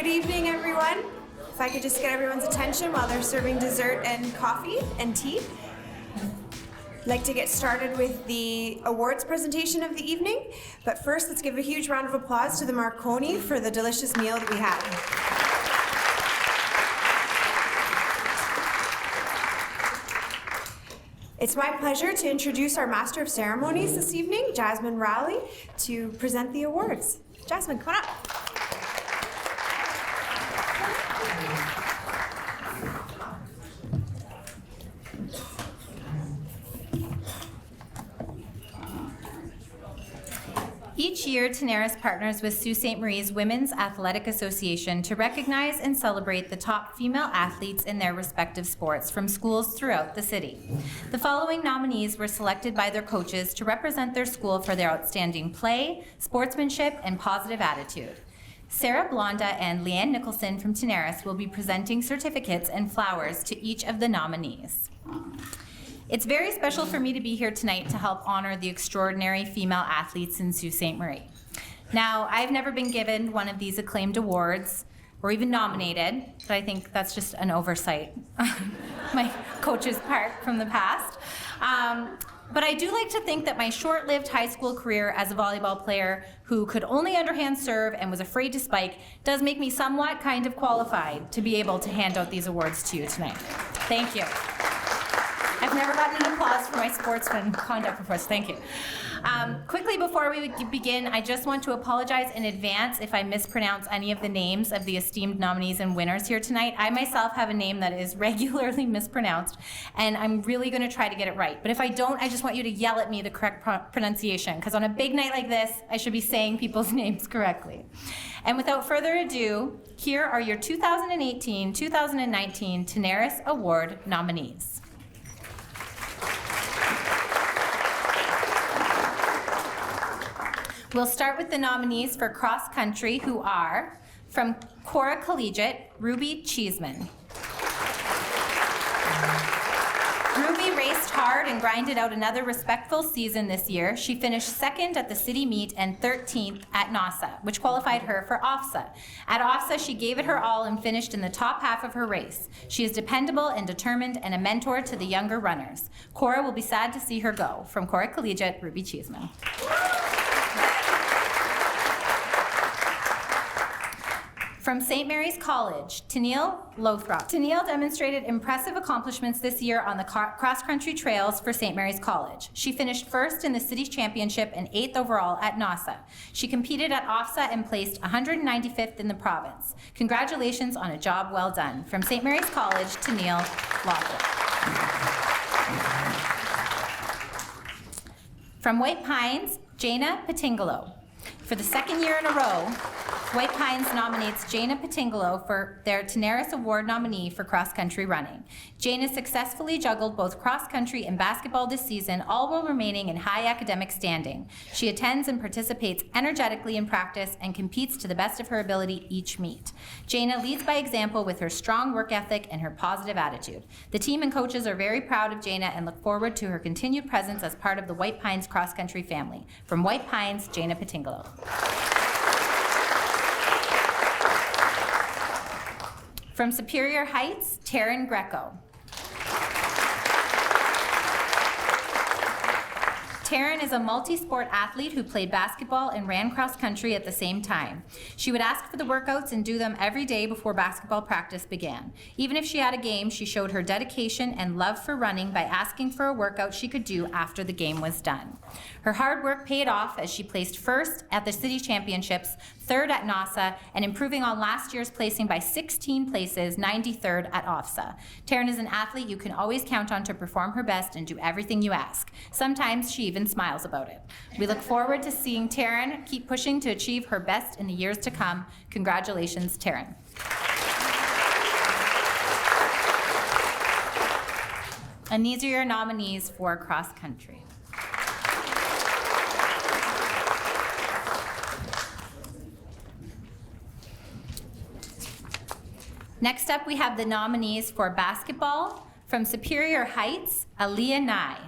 Good evening, everyone. If I could just get everyone's attention while they're serving dessert and coffee and tea. I'd like to get started with the awards presentation of the evening, but first let's give a huge round of applause to the Marconi for the delicious meal that we had. It's my pleasure to introduce our Master of Ceremonies this evening, Jasmine Rowley, to present the awards. Jasmine, come on up. Each year, Tenaris partners with Sault Ste. Marie's Women's Athletic Association to recognize and celebrate the top female athletes in their respective sports from schools throughout the city. The following nominees were selected by their coaches to represent their school for their outstanding play, sportsmanship, and positive attitude. Sarah Blonda and Leanne Nicholson from Tenaris will be presenting certificates and flowers to each of the nominees. It's very special for me to be here tonight to help honor the extraordinary female athletes in Sault Ste. Marie. Now, I've never been given one of these acclaimed awards or even nominated, but I think that's just an oversight on my coach's part from the past. But I do like to think that my short-lived high school career as a volleyball player who could only underhand serve and was afraid to spike does make me somewhat kind of qualified to be able to hand out these awards to you tonight. Thank you. I've never gotten an applause for my sportsman conduct before, so thank you. Quickly before we begin, I just want to apologize in advance if I mispronounce any of the names of the esteemed nominees and winners here tonight. I myself have a name that is regularly mispronounced, and I'm really going to try to get it right. But if I don't, I just want you to yell at me the correct pronunciation, because on a big night like this, I should be saying people's names correctly. And without further ado, here are your 2018-2019 Tenaris Award nominees. We'll start with the nominees for cross country, who are from Cora Collegiate, Ruby Cheeseman. Ruby raced hard and grinded out another respectful season this year. She finished second at the city meet and 13th at NASA, which qualified her for OFSA. At OFSA, she gave it her all and finished in the top half of her race. She is dependable and determined and a mentor to the younger runners. Cora will be sad to see her go. From Cora Collegiate, Ruby Cheeseman. From St. Mary's College, Tennille Lothrop. Tennille demonstrated impressive accomplishments this year on the cross-country trails for St. Mary's College. She finished first in the city championship and 8th overall at NASA. She competed at OFSA and placed 195th in the province. Congratulations on a job well done. From St. Mary's College, Tennille Lothrop. From White Pines, Jana Patingalo. For the second year in a row, White Pines nominates Jana Patingalo for their Tenaris Award nominee for cross-country running. Jana successfully juggled both cross-country and basketball this season, all while remaining in high academic standing. She attends and participates energetically in practice and competes to the best of her ability each meet. Jana leads by example with her strong work ethic and her positive attitude. The team and coaches are very proud of Jana and look forward to her continued presence as part of the White Pines cross-country family. From White Pines, Jana Patingalo. From Superior Heights, Taryn Greco. Taryn is a multi-sport athlete who played basketball and ran cross-country at the same time. She would ask for the workouts and do them every day before basketball practice began. Even if she had a game, she showed her dedication and love for running by asking for a workout she could do after the game was done. Her hard work paid off as she placed first at the city championships, third at NASA, and improving on last year's placing by 16 places, 93rd at OFSA. Taryn is an athlete you can always count on to perform her best and do everything you ask. Sometimes she even smiles about it. We look forward to seeing Taryn keep pushing to achieve her best in the years to come. Congratulations, Taryn. And these are your nominees for cross country. Next up, we have the nominees for basketball. From Superior Heights, Aaliyah Nye.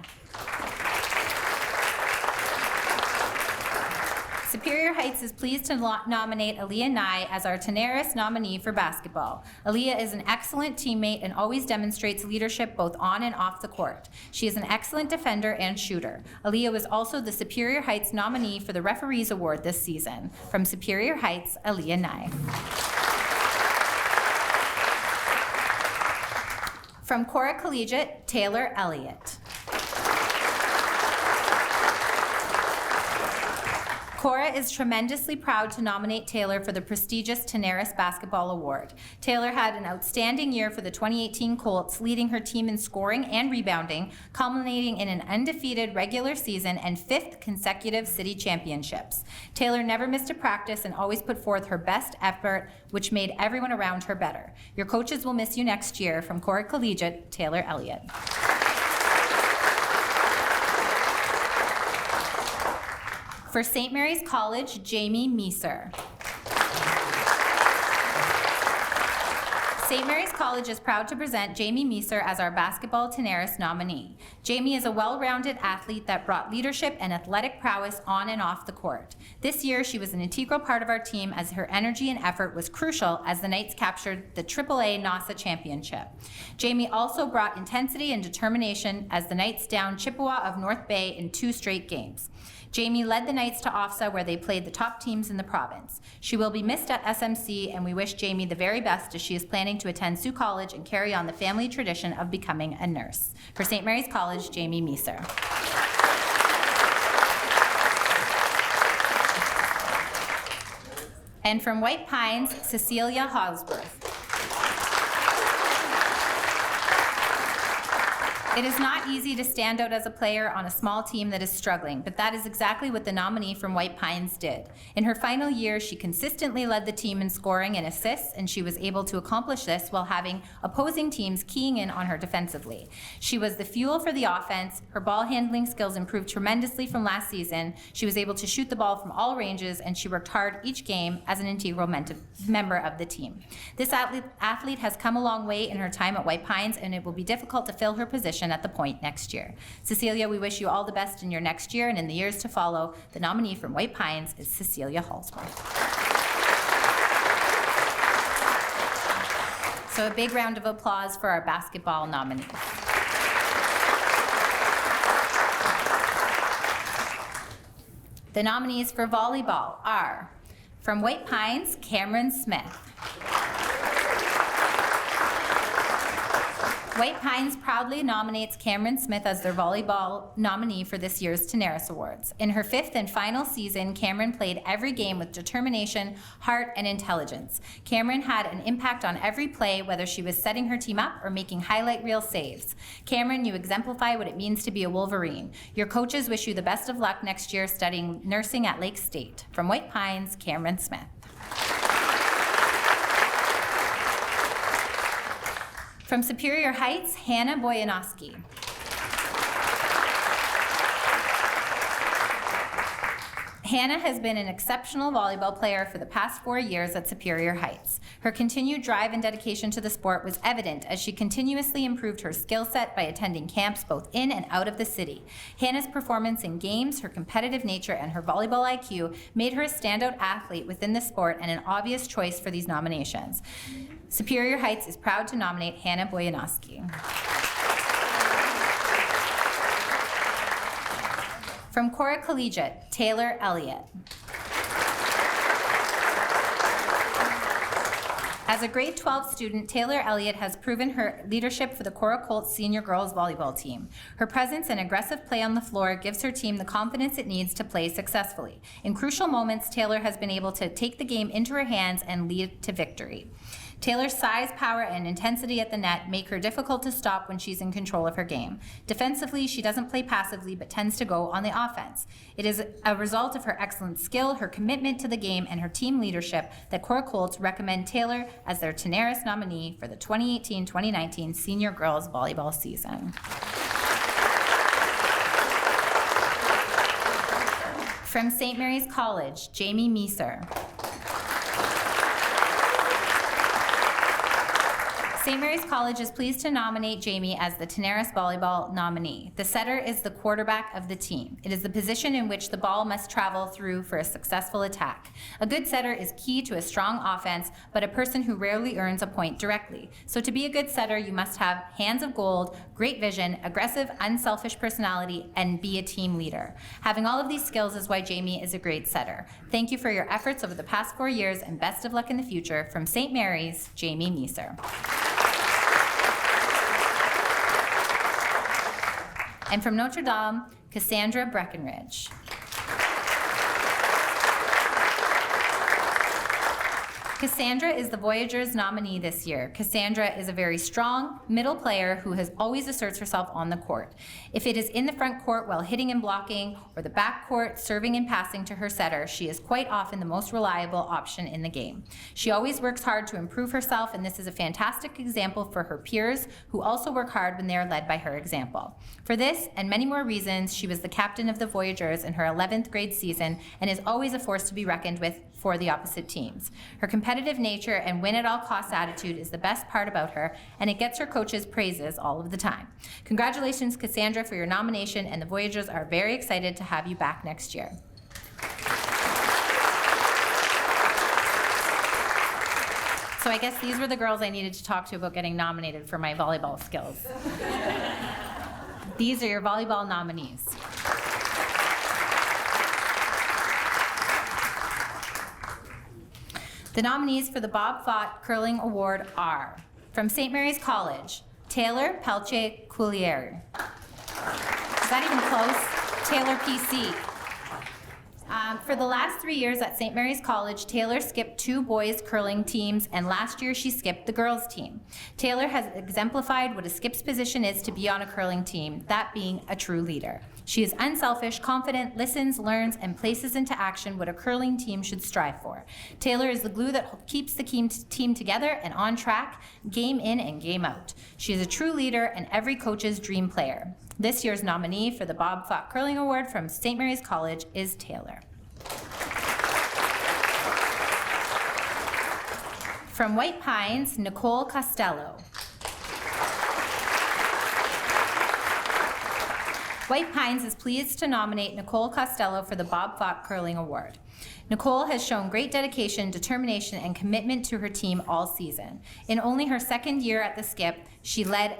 Superior Heights is pleased to nominate Aaliyah Nye as our Tenaris nominee for basketball. Aaliyah is an excellent teammate and always demonstrates leadership both on and off the court. She is an excellent defender and shooter. Aaliyah was also the Superior Heights nominee for the Referees Award this season. From Superior Heights, Aaliyah Nye. From Cora Collegiate, Taylor Elliott. Cora is tremendously proud to nominate Taylor for the prestigious Tenaris Basketball Award. Taylor had an outstanding year for the 2018 Colts, leading her team in scoring and rebounding, culminating in an undefeated regular season and 5th consecutive city championships. Taylor never missed a practice and always put forth her best effort, which made everyone around her better. Your coaches will miss you next year. From Cora Collegiate, Taylor Elliott. For St. Mary's College, Jamie Meeser. St. Mary's College is proud to present Jamie Meeser as our Basketball Tenaris nominee. Jamie is a well-rounded athlete that brought leadership and athletic prowess on and off the court. This year, she was an integral part of our team as her energy and effort was crucial as the Knights captured the AAA NASA Championship. Jamie also brought intensity and determination as the Knights downed Chippewa of North Bay in 2 straight games. Jamie led the Knights to OFSA, where they played the top teams in the province. She will be missed at SMC, and we wish Jamie the very best as she is planning to attend Sault College and carry on the family tradition of becoming a nurse. For St. Mary's College, Jamie Meeser. And from White Pines, Cecilia Hosworth. It is not easy to stand out as a player on a small team that is struggling, but that is exactly what the nominee from White Pines did. In her final year, she consistently led the team in scoring and assists, and she was able to accomplish this while having opposing teams keying in on her defensively. She was the fuel for the offense. Her ball handling skills improved tremendously from last season. She was able to shoot the ball from all ranges, and she worked hard each game as an integral member of the team. This athlete has come a long way in her time at White Pines, and it will be difficult to fill her position at the point next year. Cecilia, we wish you all the best in your next year and in the years to follow. The nominee from White Pines is Cecilia Hallsworth. So a big round of applause for our basketball nominee. The nominees for volleyball are from White Pines, Cameron Smith. White Pines proudly nominates Cameron Smith as their volleyball nominee for this year's Tenaris Awards. In her 5th and final season, Cameron played every game with determination, heart, and intelligence. Cameron had an impact on every play, whether she was setting her team up or making highlight reel saves. Cameron, you exemplify what it means to be a Wolverine. Your coaches wish you the best of luck next year studying nursing at Lake State. From White Pines, Cameron Smith. From Superior Heights, Hannah Boyanowski. Hannah has been an exceptional volleyball player for the past 4 years at Superior Heights. Her continued drive and dedication to the sport was evident as she continuously improved her skill set by attending camps both in and out of the city. Hannah's performance in games, her competitive nature, and her volleyball IQ made her a standout athlete within the sport and an obvious choice for these nominations. Superior Heights is proud to nominate Hannah Boyanowski. From Cora Collegiate, Taylor Elliott. As a grade 12 student, Taylor Elliott has proven her leadership for the Cora Colts senior girls volleyball team. Her presence and aggressive play on the floor gives her team the confidence it needs to play successfully. In crucial moments, Taylor has been able to take the game into her hands and lead to victory. Taylor's size, power, and intensity at the net make her difficult to stop when she's in control of her game. Defensively, she doesn't play passively but tends to go on the offense. It is a result of her excellent skill, her commitment to the game, and her team leadership that Cora Colts recommend Taylor as their Tenaris nominee for the 2018-2019 senior girls volleyball season. From St. Mary's College, Jamie Meeser. St. Mary's College is pleased to nominate Jamie as the Tenaris volleyball nominee. The setter is the quarterback of the team. It is the position in which the ball must travel through for a successful attack. A good setter is key to a strong offense, but a person who rarely earns a point directly. So to be a good setter, you must have hands of gold, great vision, aggressive, unselfish personality, and be a team leader. Having all of these skills is why Jamie is a great setter. Thank you for your efforts over the past 4 years, and best of luck in the future. From St. Mary's, Jamie Meeser. And from Notre Dame, Cassandra Breckenridge. Cassandra is the Voyageurs nominee this year. Cassandra is a very strong middle player who has always asserts herself on the court. If it is in the front court while hitting and blocking, or the back court serving and passing to her setter, she is quite often the most reliable option in the game. She always works hard to improve herself, and this is a fantastic example for her peers who also work hard when they are led by her example. For this and many more reasons, she was the captain of the Voyageurs in her 11th grade season and is always a force to be reckoned with for the opposite teams. Her competitive nature and win-at-all-costs attitude is the best part about her, and it gets her coaches praises all of the time. Congratulations, Cassandra, for your nomination, and the Voyageurs are very excited to have you back next year. So I guess these were the girls I needed to talk to about getting nominated for my volleyball skills. These are your volleyball nominees. The nominees for the Bob Fott Curling Award are, from St. Mary's College, Taylor Pelche Coulier. Is that even close? Taylor PC. For the last 3 years at St. Mary's College, Taylor skipped 2 boys curling teams, and last year she skipped the girls team. Taylor has exemplified what a skip's position is to be on a curling team, that being a true leader. She is unselfish, confident, listens, learns, and places into action what a curling team should strive for. Taylor is the glue that keeps the team together and on track, game in and game out. She is a true leader and every coach's dream player. This year's nominee for the Bob Fott Curling Award from St. Mary's College is Taylor. From White Pines, Nicole Costello. White Pines is pleased to nominate Nicole Costello for the Bob Fott Curling Award. Nicole has shown great dedication, determination, and commitment to her team all season. In only her second year at the skip, she led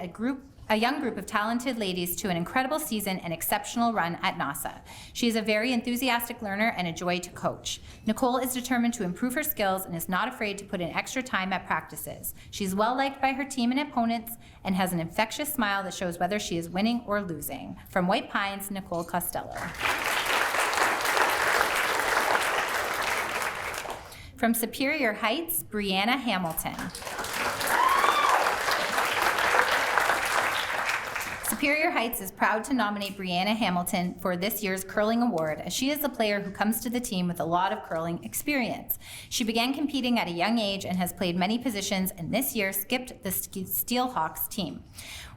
a young group of talented ladies to an incredible season and exceptional run at NASA. She is a very enthusiastic learner and a joy to coach. Nicole is determined to improve her skills and is not afraid to put in extra time at practices. She's well liked by her team and opponents and has an infectious smile that shows whether she is winning or losing. From White Pines, Nicole Costello. From Superior Heights, Brianna Hamilton. Superior Heights is proud to nominate Brianna Hamilton for this year's Curling Award, as she is the player who comes to the team with a lot of curling experience. She began competing at a young age and has played many positions, and this year skipped the Steelhawks team.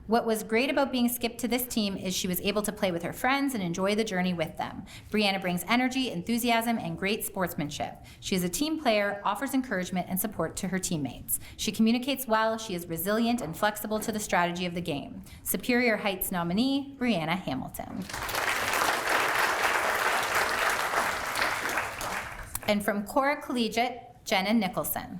What was great about being skipped to this team is she was able to play with her friends and enjoy the journey with them. Brianna brings energy, enthusiasm, and great sportsmanship. She is a team player, offers encouragement and support to her teammates. She communicates well, she is resilient and flexible to the strategy of the game. Superior Heights nominee, Brianna Hamilton. And from Cora Collegiate, Jenna Nicholson.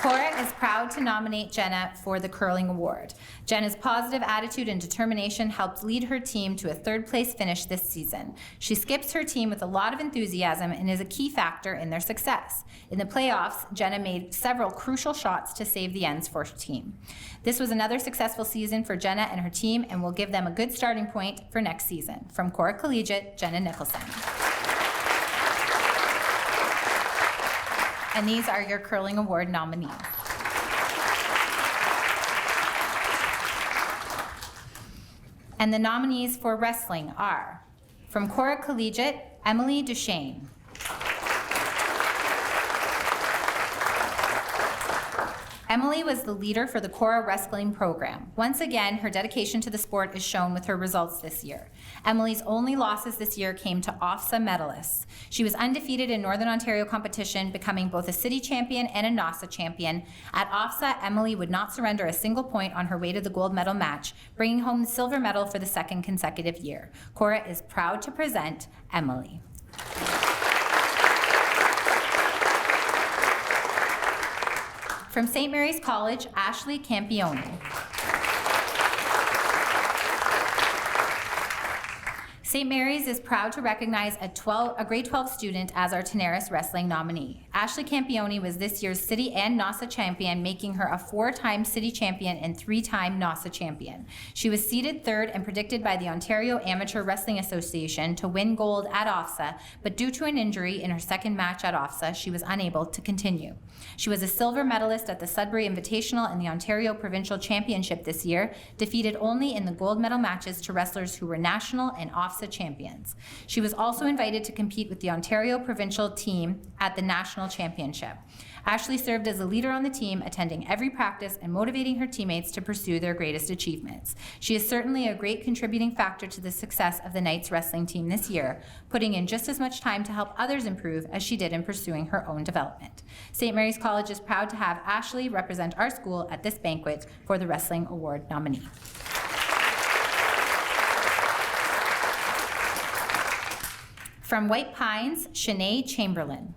Cora is proud to nominate Jenna for the Curling Award. Jenna's positive attitude and determination helped lead her team to a third-place finish this season. She skips her team with a lot of enthusiasm and is a key factor in their success. In the playoffs, Jenna made several crucial shots to save the ends for her team. This was another successful season for Jenna and her team and will give them a good starting point for next season. From Cora Collegiate, Jenna Nicholson. And these are your Curling Award nominees. And the nominees for wrestling are, from Cora Collegiate, Emily Duchesne. Emily was the leader for the Cora wrestling program. Once again, her dedication to the sport is shown with her results this year. Emily's only losses this year came to OFSA medalists. She was undefeated in Northern Ontario competition, becoming both a city champion and a NOSA champion. At OFSA, Emily would not surrender a single point on her way to the gold medal match, bringing home the silver medal for the second consecutive year. Cora is proud to present Emily. From St. Mary's College, Ashley Campione. St. Mary's is proud to recognize a grade 12 student as our Tenaris Wrestling nominee. Ashley Campione was this year's city and NOSA champion, making her a 4-time city champion and 3-time NOSA champion. She was seeded third and predicted by the Ontario Amateur Wrestling Association to win gold at OFSA, but due to an injury in her second match at OFSA, she was unable to continue. She was a silver medalist at the Sudbury Invitational and the Ontario Provincial Championship this year, defeated only in the gold medal matches to wrestlers who were national and OFSA champions. She was also invited to compete with the Ontario Provincial team at the National Championship. Ashley served as a leader on the team, attending every practice and motivating her teammates to pursue their greatest achievements. She is certainly a great contributing factor to the success of the Knights wrestling team this year, putting in just as much time to help others improve as she did in pursuing her own development. St. Mary's College is proud to have Ashley represent our school at this banquet for the Wrestling Award nominee. From White Pines, Shanae Chamberlain.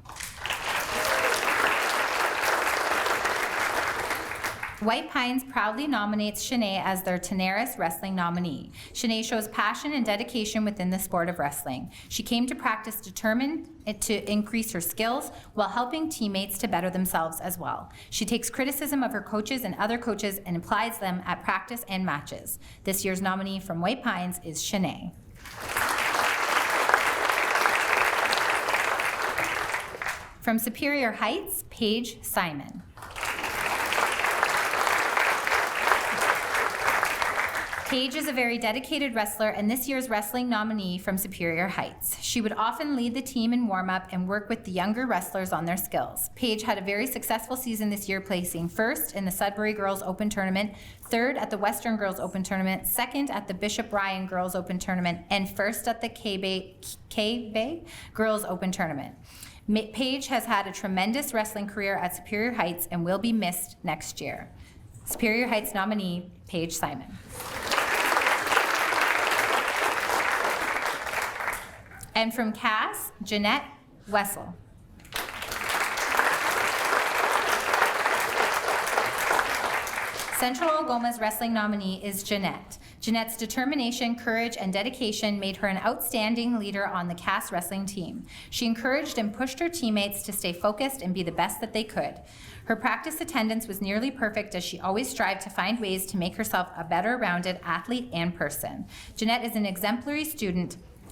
White Pines proudly nominates Shanae as their Tenaris Wrestling nominee. Shanae shows passion and dedication within the sport of wrestling. She came to practice determined to increase her skills while helping teammates to better themselves as well. She takes criticism of her coaches and other coaches and applies them at practice and matches. This year's nominee from White Pines is Shanae. From Superior Heights, Paige Simon. Paige is a very dedicated wrestler and this year's wrestling nominee from Superior Heights. She would often lead the team in warm-up and work with the younger wrestlers on their skills. Paige had a very successful season this year, placing first in the Sudbury Girls Open Tournament, third at the Western Girls Open Tournament, second at the Bishop Ryan Girls Open Tournament, and first at the K-Bay Girls Open Tournament. Paige has had a tremendous wrestling career at Superior Heights and will be missed next year. Superior Heights nominee, Paige Simon. And from Cass, Jeanette Wessel. Central Algoma's wrestling nominee is Jeanette. Jeanette's determination, courage, and dedication made her an outstanding leader on the Cass wrestling team. She encouraged and pushed her teammates to stay focused and be the best that they could. Her practice attendance was nearly perfect as she always strived to find ways to make herself a better rounded athlete and person. Jeanette is an exemplary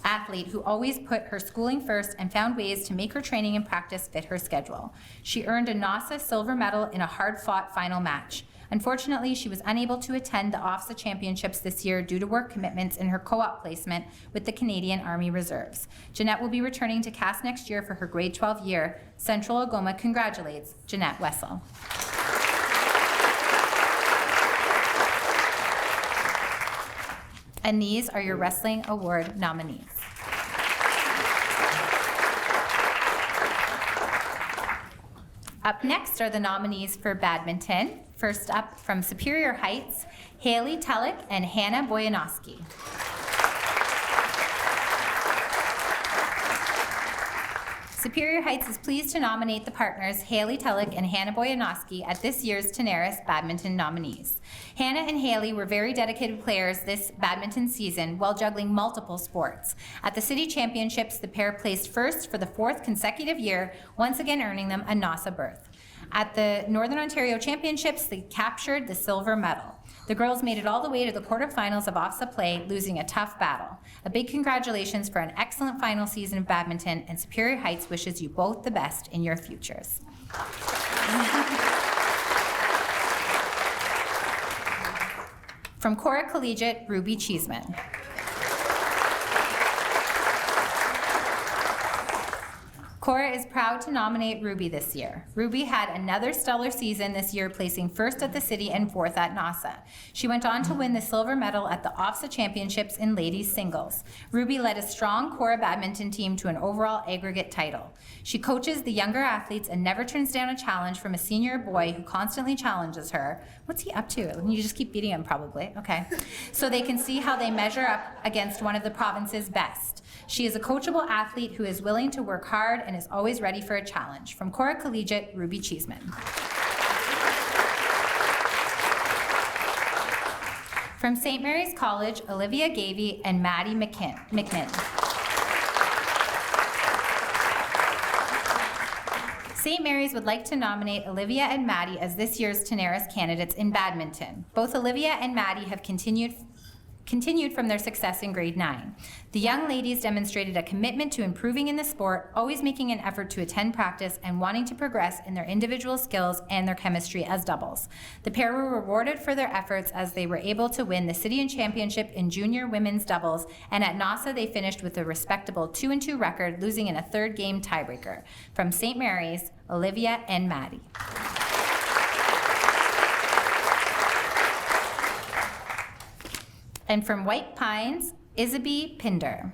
athlete who always put her schooling first and found ways to make her training and practice fit her schedule. She earned a NOSA silver medal in a hard-fought final match. Unfortunately, she was unable to attend the OFSA championships this year due to work commitments in her co-op placement with the Canadian Army Reserves. Jeanette will be returning to Cass next year for her grade 12 year. Central Algoma congratulates Jeanette Wessel. And these are your Wrestling Award nominees. Up next are the nominees for badminton. First up, from Superior Heights, Haley Tellick and Hannah Boyanowski. Superior Heights is pleased to nominate the partners Haley Tellick and Hannah Boyanowski at this year's Tenaris badminton nominees. Hannah and Haley were very dedicated players this badminton season while juggling multiple sports. At the city championships, the pair placed first for the 4th consecutive year, once again earning them a NOSA berth. At the Northern Ontario Championships, they captured the silver medal. The girls made it all the way to the quarterfinals of OFSA play, losing a tough battle. A big congratulations for an excellent final season of badminton, and Superior Heights wishes you both the best in your futures. From Cora Collegiate, Ruby Cheeseman. Cora is proud to nominate Ruby this year. Ruby had another stellar season this year, placing first at the city and fourth at NASA. She went on to win the silver medal at the OFSA Championships in ladies singles. Ruby led a strong Cora badminton team to an overall aggregate title. She coaches the younger athletes and never turns down a challenge from a senior boy who constantly challenges her. What's he up to? You just keep beating him, probably. Okay. So they can see how they measure up against one of the province's best. She is a coachable athlete who is willing to work hard and is always ready for a challenge. From Cora Collegiate, Ruby Cheeseman. From St. Mary's College, Olivia Gavey and Maddie McMinn. St. Mary's would like to nominate Olivia and Maddie as this year's Tenaris candidates in badminton. Both Olivia and Maddie have continued from their success in grade 9. The young ladies demonstrated a commitment to improving in the sport, always making an effort to attend practice and wanting to progress in their individual skills and their chemistry as doubles. The pair were rewarded for their efforts as they were able to win the city and championship in junior women's doubles, and at NASA they finished with a respectable 2-2 record, losing in a third game tiebreaker. From St. Mary's, Olivia and Maddie. And from White Pines, Isabel Pinder.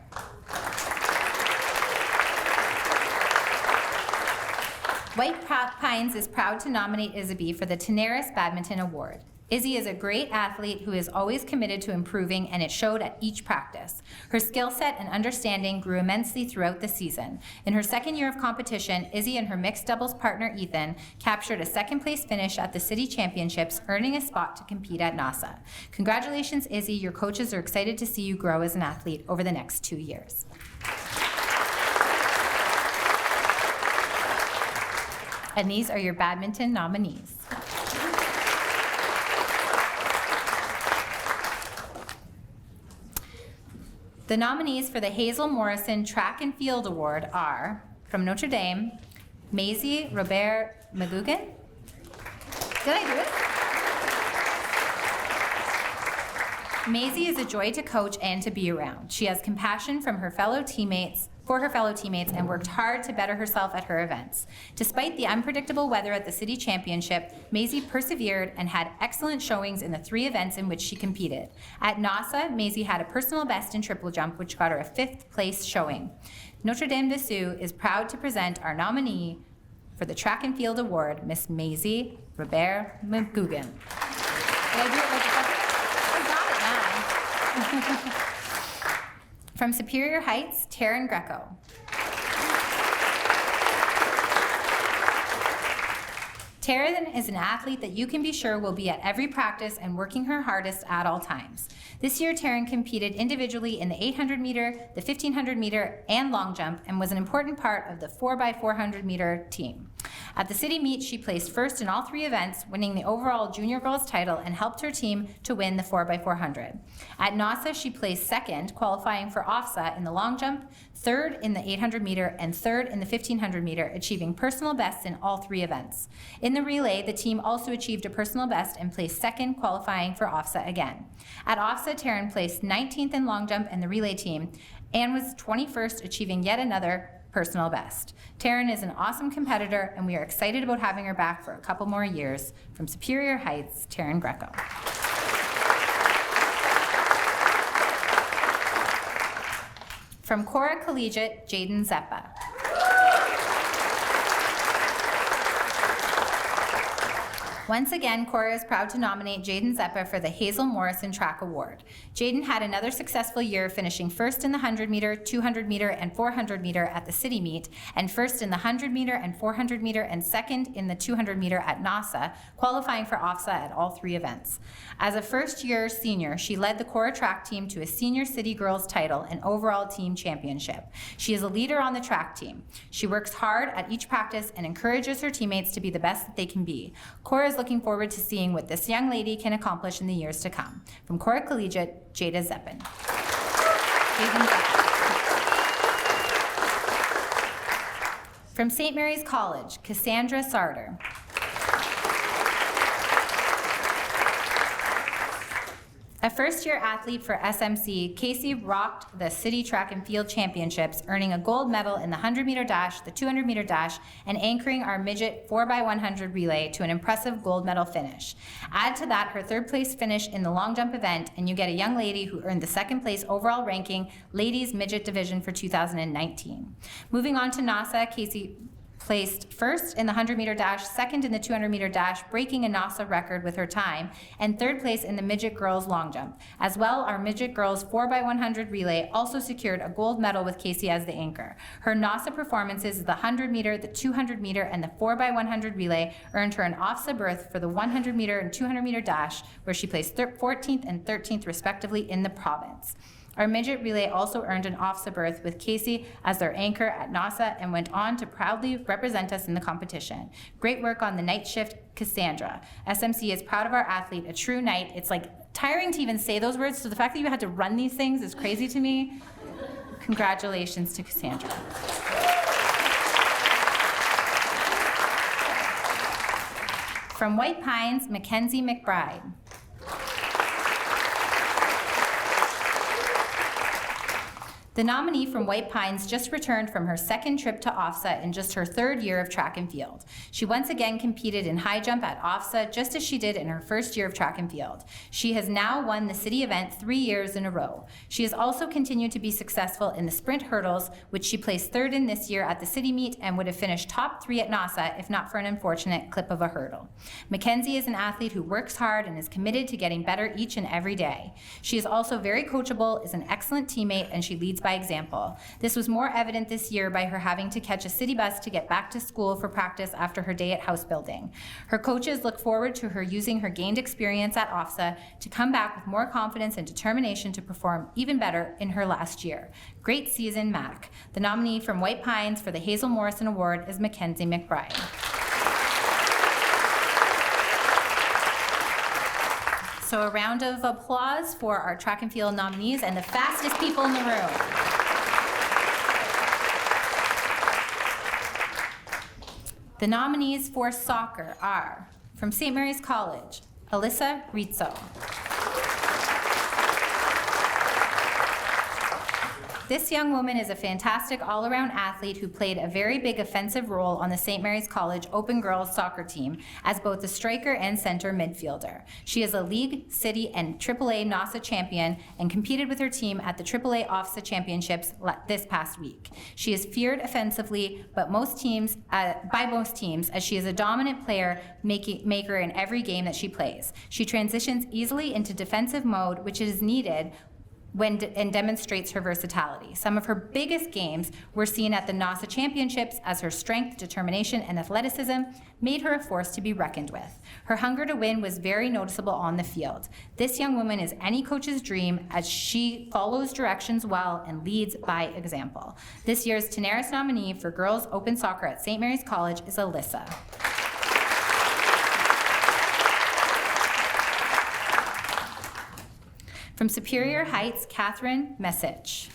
White Pines is proud to nominate Isabel for the Tenaris Badminton Award. Izzy is a great athlete who is always committed to improving, and it showed at each practice. Her skill set and understanding grew immensely throughout the season. In her second year of competition, Izzy and her mixed doubles partner Ethan captured a second-place finish at the City Championships, earning a spot to compete at NASA. Congratulations, Izzy. Your coaches are excited to see you grow as an athlete over the next 2 years. And these are your badminton nominees. The nominees for the Hazel Morrison Track and Field Award are, from Notre Dame, Maisie Robert McGugan. Did I do it? Maisie is a joy to coach and to be around. She has compassion for her fellow teammates and worked hard to better herself at her events. Despite the unpredictable weather at the City Championship, Maisie persevered and had excellent showings in the 3 events in which she competed. At NASA, Maisie had a personal best in triple jump, which got her a 5th place showing. Notre Dame de Sioux is proud to present our nominee for the Track and Field Award, Miss Maisie Robert McGugan. Did I do it like a I got it now. From Superior Heights, Taryn Greco. Taryn is an athlete that you can be sure will be at every practice and working her hardest at all times. This year, Taryn competed individually in the 800 meter, the 1500 meter, and long jump, and was an important part of the 4x400 meter team. At the city meet, she placed first in all 3 events, winning the overall junior girls title, and helped her team to win the 4x400. At NASA, she placed second, qualifying for OFSA in the long jump, third in the 800 meter, and third in the 1500 meter, achieving personal bests in all 3 events. In the relay, the team also achieved a personal best and placed second, qualifying for OFSA again. At OFSA, Taryn placed 19th in long jump in the relay team and was 21st, achieving yet another personal best. Taryn is an awesome competitor, and we are excited about having her back for a couple more years. From Superior Heights, Taryn Greco. From Cora Collegiate, Jaden Zeppa. Once again, Cora is proud to nominate Jaden Zeppa for the Hazel Morrison Track Award. Jaden had another successful year, finishing first in the 100 meter, 200 meter, and 400 meter at the city meet, and first in the 100 meter and 400 meter, and second in the 200 meter at NASA, qualifying for OFSA at all 3 events. As a first-year senior, she led the Cora track team to a senior city girls title and overall team championship. She is a leader on the track team. She works hard at each practice and encourages her teammates to be the best that they can be. Cora is looking forward to seeing what this young lady can accomplish in the years to come. From Cora Collegiate, Jada Zeppin. From St. Mary's College, Cassandra Sarder. A first-year athlete for SMC, Casey rocked the City Track and Field Championships, earning a gold medal in the 100-meter dash, the 200-meter dash, and anchoring our midget 4x100 relay to an impressive gold medal finish. Add to that her third-place finish in the long jump event, and you get a young lady who earned the second-place overall ranking ladies midget division for 2019. Moving on to NASA, Casey placed first in the 100-meter dash, second in the 200-meter dash, breaking a NASA record with her time, and third place in the midget girls long jump. As well, our midget girls 4x100 relay also secured a gold medal with Casey as the anchor. Her NASA performances, the 100-meter, the 200-meter, and the 4x100 relay earned her an OFSA berth for the 100-meter and 200-meter dash, where she placed 14th and 13th respectively in the province. Our midget relay also earned an OFSA berth with Casey as their anchor at NASA and went on to proudly represent us in the competition. Great work on the night shift, Cassandra. SMC is proud of our athlete, a true knight. It's like tiring to even say those words, so the fact that you had to run these things is crazy to me. Congratulations to Cassandra. From White Pines, Mackenzie McBride. The nominee from White Pines just returned from her second trip to OFSA in just her third year of track and field. She once again competed in high jump at OFSA just as she did in her first year of track and field. She has now won the city event 3 years in a row. She has also continued to be successful in the sprint hurdles, which she placed third in this year at the city meet and would have finished top 3 at NASA if not for an unfortunate clip of a hurdle. Mackenzie is an athlete who works hard and is committed to getting better each and every day. She is also very coachable, is an excellent teammate, and she leads by example. This was more evident this year by her having to catch a city bus to get back to school for practice after her day at house building. Her coaches look forward to her using her gained experience at OFSA to come back with more confidence and determination to perform even better in her last year. Great season, Mac. The nominee from White Pines for the Hazel Morrison Award is Mackenzie McBride. So a round of applause for our track and field nominees and the fastest people in the room. The nominees for soccer are, from St. Mary's College, Alyssa Rizzo. This young woman is a fantastic all-around athlete who played a very big offensive role on the St. Mary's College Open Girls soccer team as both a striker and center midfielder. She is a league, city, and AAA NASA champion and competed with her team at the AAA OFSA championships this past week. She is feared offensively, but by most teams, as she is a dominant player maker in every game that she plays. She transitions easily into defensive mode, which is needed and demonstrates her versatility. Some of her biggest games were seen at the NASA Championships as her strength, determination, and athleticism made her a force to be reckoned with. Her hunger to win was very noticeable on the field. This young woman is any coach's dream as she follows directions well and leads by example. This year's Tenaris nominee for Girls Open Soccer at St. Mary's College is Alyssa. From Superior Heights, Catherine Messich.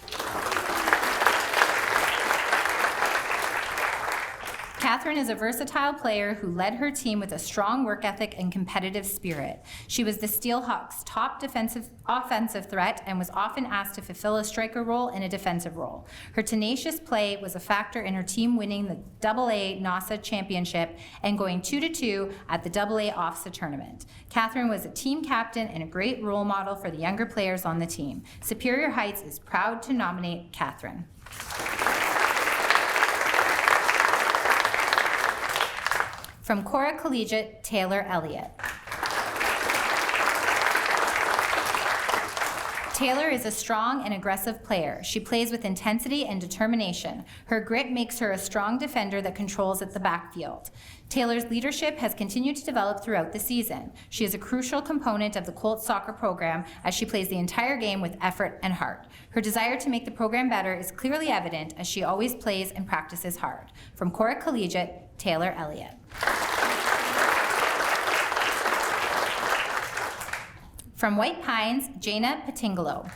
Catherine is a versatile player who led her team with a strong work ethic and competitive spirit. She was the Steelhawks' top offensive threat and was often asked to fulfill a striker role and a defensive role. Her tenacious play was a factor in her team winning the AA NASA Championship and going 2-2 at the AA OFSA tournament. Catherine was a team captain and a great role model for the younger players on the team. Superior Heights is proud to nominate Catherine. From Cora Collegiate, Taylor Elliott. Taylor is a strong and aggressive player. She plays with intensity and determination. Her grit makes her a strong defender that controls at the backfield. Taylor's leadership has continued to develop throughout the season. She is a crucial component of the Colts soccer program as she plays the entire game with effort and heart. Her desire to make the program better is clearly evident as she always plays and practices hard. From Cora Collegiate, Taylor Elliott. From White Pines, Jaina Patingalo.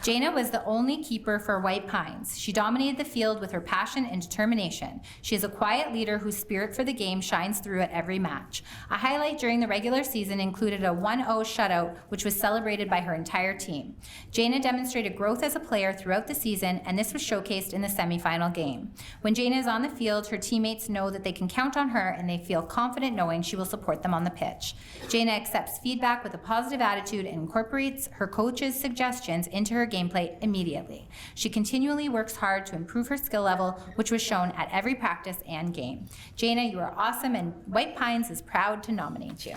Jana was the only keeper for White Pines. She dominated the field with her passion and determination. She is a quiet leader whose spirit for the game shines through at every match. A highlight during the regular season included a 1-0 shutout, which was celebrated by her entire team. Jana demonstrated growth as a player throughout the season, and this was showcased in the semifinal game. When Jana is on the field, her teammates know that they can count on her, and they feel confident knowing she will support them on the pitch. Jana accepts feedback with a positive attitude and incorporates her coach's suggestions into her gameplay immediately. She continually works hard to improve her skill level, which was shown at every practice and game. Jana, you are awesome, and White Pines is proud to nominate you.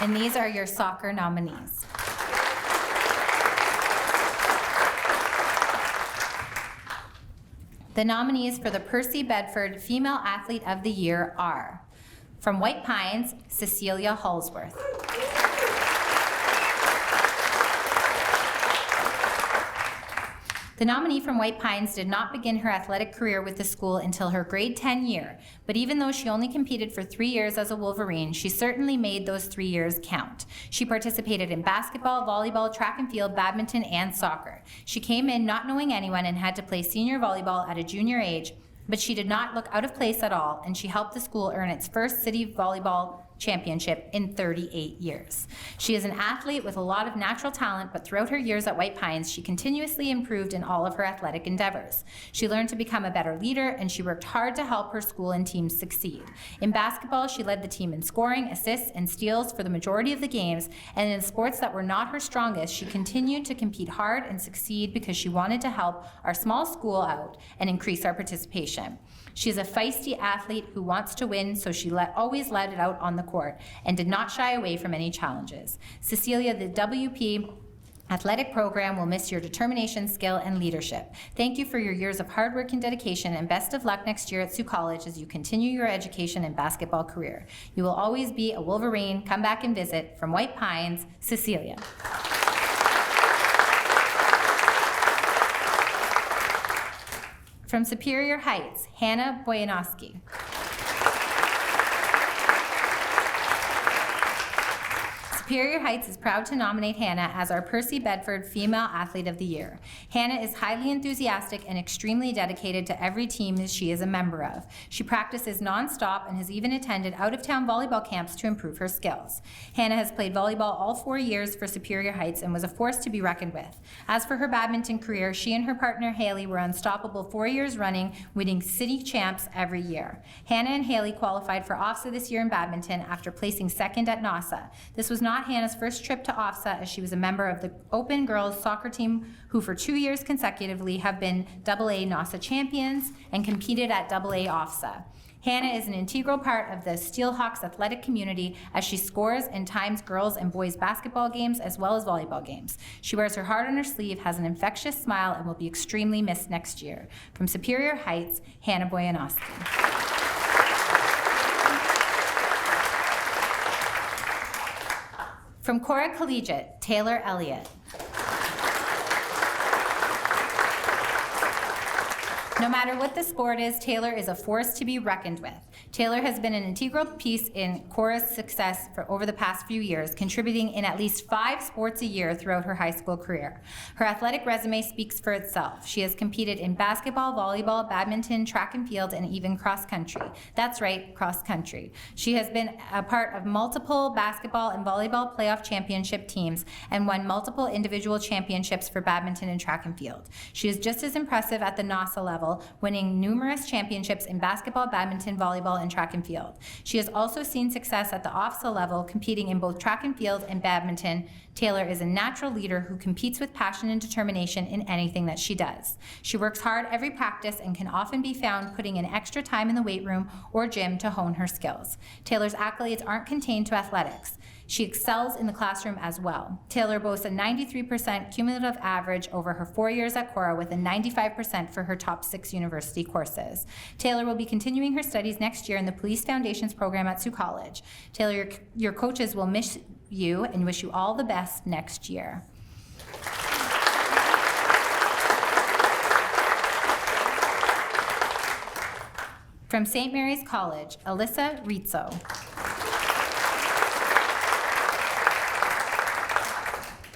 And these are your soccer nominees. The nominees for the Percy Bedford Female Athlete of the Year are, from White Pines, Cecilia Hallsworth. The nominee from White Pines did not begin her athletic career with the school until her grade 10 year, but even though she only competed for 3 years as a Wolverine, she certainly made those 3 years count. She participated in basketball, volleyball, track and field, badminton, and soccer. She came in not knowing anyone and had to play senior volleyball at a junior age, but she did not look out of place at all, and she helped the school earn its first city volleyball championship in 38 years. She is an athlete with a lot of natural talent, but throughout her years at White Pines, she continuously improved in all of her athletic endeavors. She learned to become a better leader, and she worked hard to help her school and teams succeed. In basketball, she led the team in scoring, assists, and steals for the majority of the games, and in sports that were not her strongest, she continued to compete hard and succeed because she wanted to help our small school out and increase our participation. She is a feisty athlete who wants to win, so she always let it out on the court and did not shy away from any challenges. Cecilia, the WP Athletic Program will miss your determination, skill, and leadership. Thank you for your years of hard work and dedication, and best of luck next year at Sault College as you continue your education and basketball career. You will always be a Wolverine. Come back and visit. From White Pines, Cecilia. From Superior Heights, Hannah Boyanowski. Superior Heights is proud to nominate Hannah as our Percy Bedford Female Athlete of the Year. Hannah is highly enthusiastic and extremely dedicated to every team that she is a member of. She practices nonstop and has even attended out-of-town volleyball camps to improve her skills. Hannah has played volleyball all 4 years for Superior Heights and was a force to be reckoned with. As for her badminton career, she and her partner Haley were unstoppable 4 years running, winning city champs every year. Hannah and Haley qualified for OFSA this year in badminton after placing second at NASA. This was not Hannah's first trip to OFSA, as she was a member of the Open Girls Soccer team who for 2 years consecutively have been AA NASA champions and competed at AA OFSA. Hannah is an integral part of the Steelhawks athletic community as she scores and times girls and boys basketball games as well as volleyball games. She wears her heart on her sleeve, has an infectious smile, and will be extremely missed next year. From Superior Heights, Hannah Boyanowski. From Cora Collegiate, Taylor Elliott. No matter what the sport is, Taylor is a force to be reckoned with. Taylor has been an integral piece in Cora's success for over the past few years, contributing in at least 5 sports a year throughout her high school career. Her athletic resume speaks for itself. She has competed in basketball, volleyball, badminton, track and field, and even cross country. That's right, cross country. She has been a part of multiple basketball and volleyball playoff championship teams and won multiple individual championships for badminton and track and field. She is just as impressive at the NASA level, winning numerous championships in basketball, badminton, volleyball, and track and field. She has also seen success at the OFSA level, competing in both track and field and badminton. Taylor is a natural leader who competes with passion and determination in anything that she does. She works hard every practice and can often be found putting in extra time in the weight room or gym to hone her skills. Taylor's accolades aren't contained to athletics. She excels in the classroom as well. Taylor boasts a 93% cumulative average over her 4 years at Cora, with a 95% for her top 6 university courses. Taylor will be continuing her studies next year in the Police Foundations program at Sault College. Taylor, your coaches will miss you and wish you all the best next year. From St. Mary's College, Alyssa Rizzo.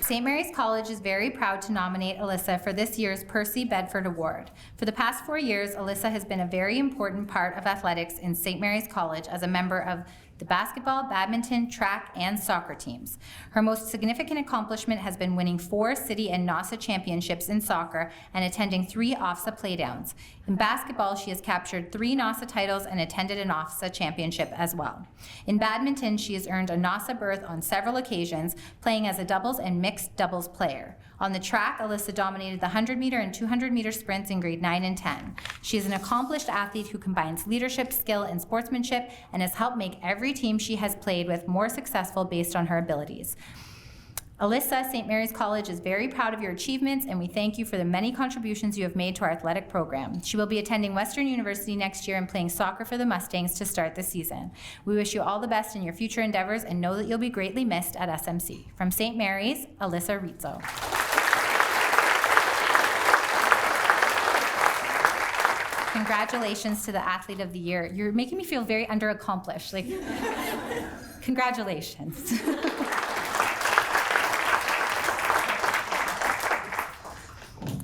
St. Mary's College is very proud to nominate Alyssa for this year's Percy Bedford Award. For the past 4 years, Alyssa has been a very important part of athletics in St. Mary's College as a member of the basketball, badminton, track, and soccer teams. Her most significant accomplishment has been winning 4 city and NASA championships in soccer and attending 3 OFSA playdowns. In basketball, she has captured 3 NASA titles and attended an OFSA championship as well. In badminton, she has earned a NASA berth on several occasions, playing as a doubles and mixed doubles player. On the track, Alyssa dominated the 100-meter and 200-meter sprints in grade 9 and 10. She is an accomplished athlete who combines leadership, skill, and sportsmanship, and has helped make every team she has played with more successful based on her abilities. Alyssa, St. Mary's College is very proud of your achievements, and we thank you for the many contributions you have made to our athletic program. She will be attending Western University next year and playing soccer for the Mustangs to start the season. We wish you all the best in your future endeavors and know that you'll be greatly missed at SMC. From St. Mary's, Alyssa Rizzo. Congratulations to the Athlete of the Year. You're making me feel very underaccomplished. Like, congratulations.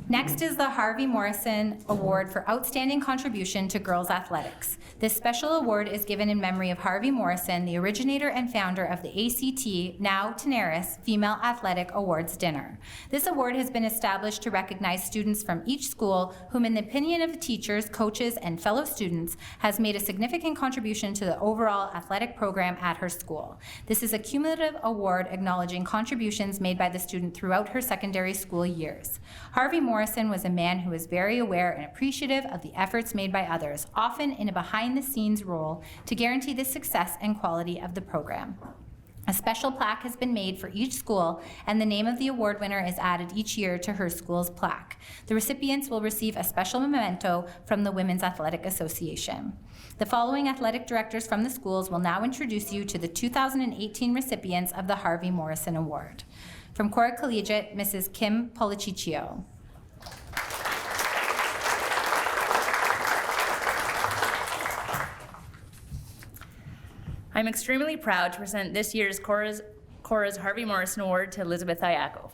Next is the Harvey Morrison Award for Outstanding Contribution to Girls Athletics. This special award is given in memory of Harvey Morrison, the originator and founder of the ACT, now Tenaris, Female Athletic Awards Dinner. This award has been established to recognize students from each school whom, in the opinion of the teachers, coaches, and fellow students, has made a significant contribution to the overall athletic program at her school. This is a cumulative award acknowledging contributions made by the student throughout her secondary school years. Harvey Morrison was a man who was very aware and appreciative of the efforts made by others, often in a behind-the-scenes role, to guarantee the success and quality of the program. A special plaque has been made for each school, and the name of the award winner is added each year to her school's plaque. The recipients will receive a special memento from the Women's Athletic Association. The following athletic directors from the schools will now introduce you to the 2018 recipients of the Harvey Morrison Award. From Cora Collegiate, Mrs. Kim Policiccio. I'm extremely proud to present this year's Cora's Harvey Morrison Award to Elizabeth Ayako.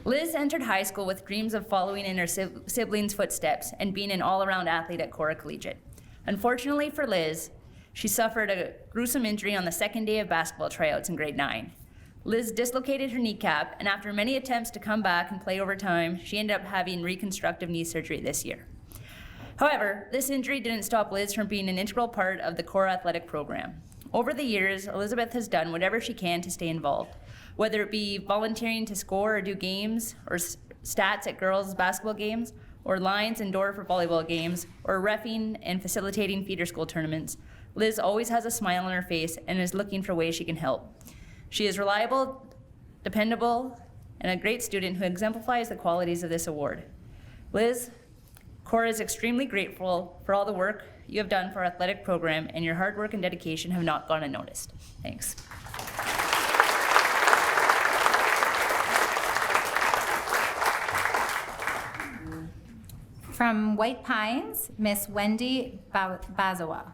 Liz entered high school with dreams of following in her siblings' footsteps and being an all-around athlete at Cora Collegiate. Unfortunately for Liz, she suffered a gruesome injury on the second day of basketball tryouts in grade 9. Liz dislocated her kneecap, and after many attempts to come back and play over time, she ended up having reconstructive knee surgery this year. However, this injury didn't stop Liz from being an integral part of the Cora athletic program. Over the years, Elizabeth has done whatever she can to stay involved, whether it be volunteering to score or do games, or stats at girls' basketball games, or lines and door for volleyball games, or reffing and facilitating feeder school tournaments. Liz always has a smile on her face and is looking for ways she can help. She is reliable, dependable, and a great student who exemplifies the qualities of this award. Liz, Cora is extremely grateful for all the work you have done for our athletic program, and your hard work and dedication have not gone unnoticed. Thanks. From White Pines, Miss Wendy Bazawa.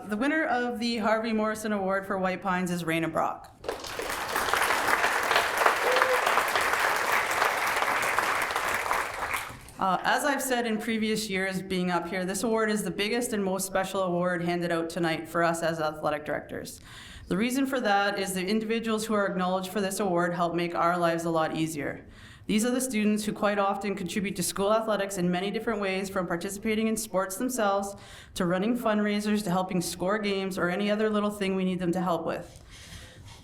The winner of the Harvey Morrison Award for White Pines is Raina Brock. As I've said in previous years being up here, this award is the biggest and most special award handed out tonight for us as athletic directors. The reason for that is the individuals who are acknowledged for this award help make our lives a lot easier. These are the students who quite often contribute to school athletics in many different ways, from participating in sports themselves, to running fundraisers, to helping score games, or any other little thing we need them to help with.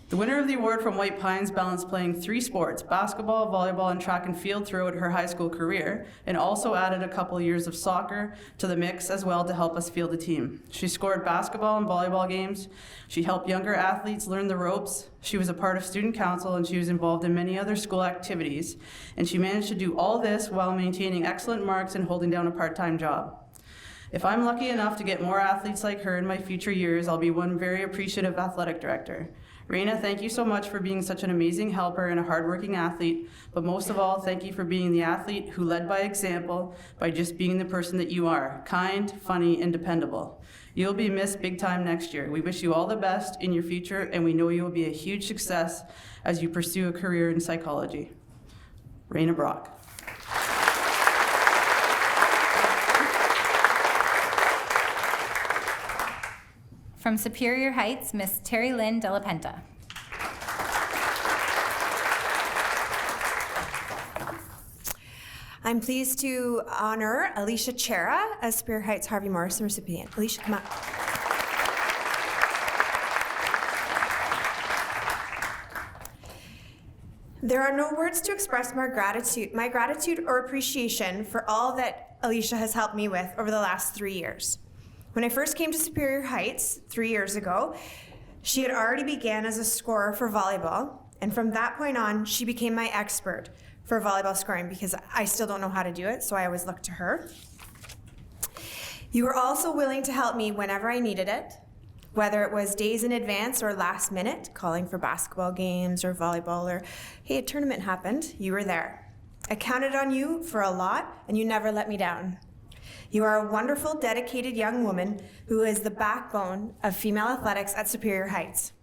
The winner of the award from White Pines balanced playing 3 sports, basketball, volleyball, and track and field throughout her high school career, and also added a couple years of soccer to the mix as well to help us field a team. She scored basketball and volleyball games. She helped younger athletes learn the ropes. She was a part of student council, and she was involved in many other school activities. And she managed to do all this while maintaining excellent marks and holding down a part-time job. If I'm lucky enough to get more athletes like her in my future years, I'll be one very appreciative athletic director. Raina, thank you so much for being such an amazing helper and a hardworking athlete, but most of all, thank you for being the athlete who led by example by just being the person that you are, kind, funny, and dependable. You'll be missed big time next year. We wish you all the best in your future, and we know you will be a huge success as you pursue a career in psychology. Raina Brock. From Superior Heights, Miss Terry Lynn De La Penta. I'm pleased to honor Alicia Chera as Superior Heights Harvey Morrison recipient. Alicia, come up. There are no words to express my gratitude or appreciation for all that Alicia has helped me with over the last 3 years. When I first came to Superior Heights 3 years ago, she had already began as a scorer for volleyball, and from that point on, she became my expert for volleyball scoring because I still don't know how to do it, so I always look to her. You were also willing to help me whenever I needed it, whether it was days in advance or last minute, calling for basketball games or volleyball, or hey, a tournament happened, you were there. I counted on you for a lot, and you never let me down. You are a wonderful, dedicated young woman who is the backbone of female athletics at Superior Heights.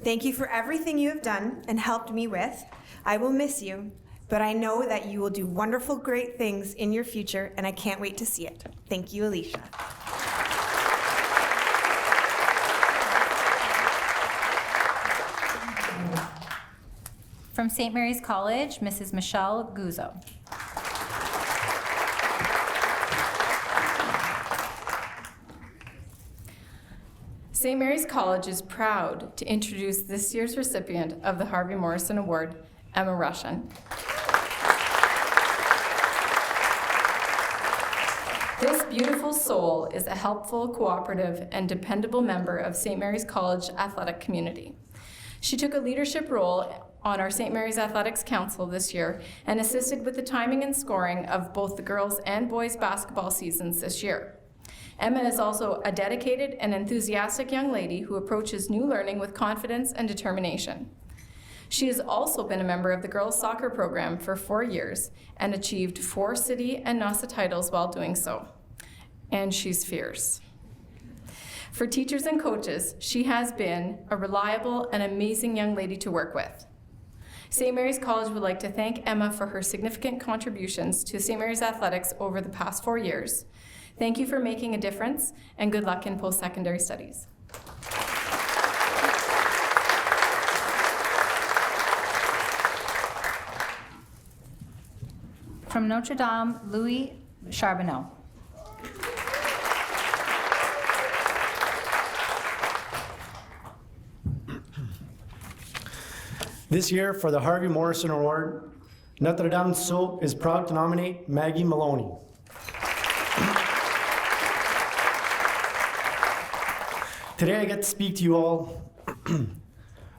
Thank you for everything you have done and helped me with. I will miss you, but I know that you will do wonderful, great things in your future, and I can't wait to see it. Thank you, Alicia. From St. Mary's College, Mrs. Michelle Guzzo. St. Mary's College is proud to introduce this year's recipient of the Harvey Morrison Award, Emma Russian. This beautiful soul is a helpful, cooperative, and dependable member of St. Mary's College athletic community. She took a leadership role on our St. Mary's Athletics Council this year and assisted with the timing and scoring of both the girls' and boys' basketball seasons this year. Emma is also a dedicated and enthusiastic young lady who approaches new learning with confidence and determination. She has also been a member of the girls' soccer program for 4 years and achieved 4 city and NASA titles while doing so. And she's fierce. For teachers and coaches, she has been a reliable and amazing young lady to work with. St. Mary's College would like to thank Emma for her significant contributions to St. Mary's Athletics over the past 4 years. Thank you for making a difference, and good luck in post-secondary studies. From Notre Dame, Louis Charbonneau. This year, for the Harvey Morrison Award, Notre Dame Sault is proud to nominate Maggie Maloney. Today I get to speak to you all